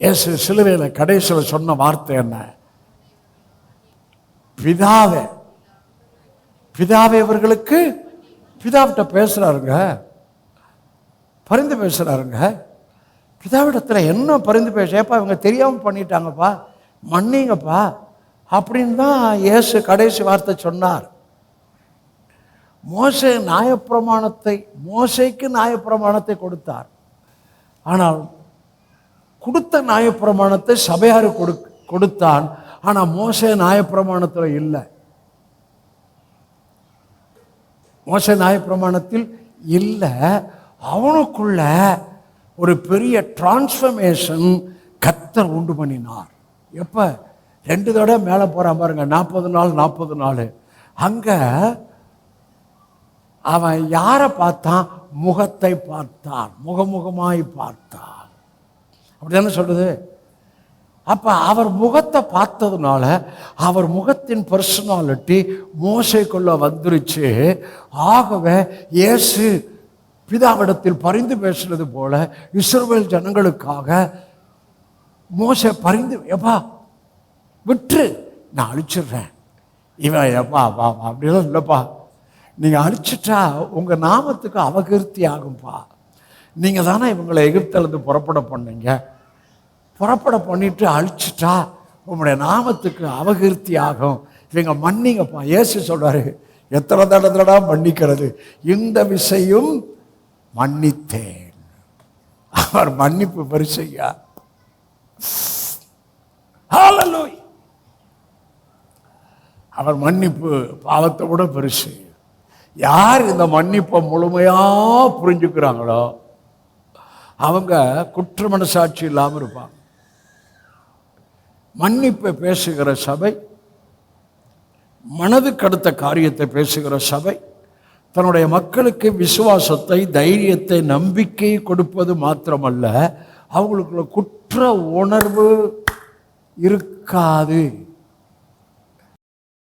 இயேசு சிலுவையில் கடைசியில் சொன்ன வார்த்தை என்ன? பிதாவே, பிதாவே இவர்களுக்கு, பிதாவிட்ட பேசுறாருங்க, பரிந்து பேசுறாருங்க. பிதாவிடத்தில் என்ன பரிந்து பேச? ஏப்பா இவங்க தெரியாமல் பண்ணிட்டாங்கப்பா, மன்னிங்கப்பா அப்படின்னு தான் இயேசு கடைசி வார்த்தை சொன்னார். மோசேக்கு நியாயப்பிரமாணத்தை கொடுத்தார். ஆனால் கொடுத்த நியாயப்பிரமாணத்தை சபையாரு கொடுத்தான். ஆனால் மோசே நியாயப்பிரமாணத்தில் இல்லை. மோசே நியாயப்பிரமாணத்தில் இல்லை. அவனுக்குள்ள ஒரு பெரிய டிரான்ஸ்ஃபர்மேஷன் கர்த்தர் உண்டு பண்ணினார். எப்போ? 2 தடவை மேலே போகிறான் பாருங்க, 40 நாள். அங்கே அவன் யாரை பார்த்தான்? முகத்தை பார்த்தான், முகமுகமாய் பார்த்தான். அப்படிதானே சொல்லுது. அப்ப அவர் முகத்தை பார்த்ததுனால அவர் முகத்தின் பர்சனாலிட்டி மோசேக்குள்ள வந்துருச்சு. ஆகவே இயேசு பிதாவிடத்தில் பரிந்து பேசுறது போல இஸ்ரவேல் ஜனங்களுக்காக மோசே பரிந்து, எப்பா விட்டு நான் அழிச்சிடுறேன், இவன் எப்பா அப்படிலாம் இல்லைப்பா, நீங்கள் அழிச்சிட்டா உங்கள் நாமத்துக்கு அவகீர்த்தி ஆகும்பா. நீங்கள் தானே இவங்களை எகிப்திலிருந்து புறப்பட பண்ணீங்க, புறப்பட பண்ணிட்டு அழிச்சிட்டா உங்களுடைய நாமத்துக்கு அவகீர்த்தி ஆகும், இவங்க மன்னிங்கப்பா. இயேசு சொல்றாரு, எத்தனை தடவை மன்னிக்கிறது, இந்த விஷயம் மன்னித்தேன். அவர் மன்னிப்பு பெருசையா. ஹல்லேலூயா. அவர் மன்னிப்பு பாவத்தை விட பெருசு. யார் இந்த மன்னிப்பை முழுமையா புரிஞ்சுக்கிறாங்களோ அவங்க குற்ற மனசாட்சி இல்லாமல் இருப்பாங்க. மன்னிப்பை பேசுகிற சபை, மனதுக்கு அடுத்த காரியத்தை பேசுகிற சபை, தன்னுடைய மக்களுக்கு விசுவாசத்தை, தைரியத்தை, நம்பிக்கையை கொடுப்பது மாத்திரமல்ல, அவங்களுக்குள்ள குற்ற உணர்வு இருக்காது.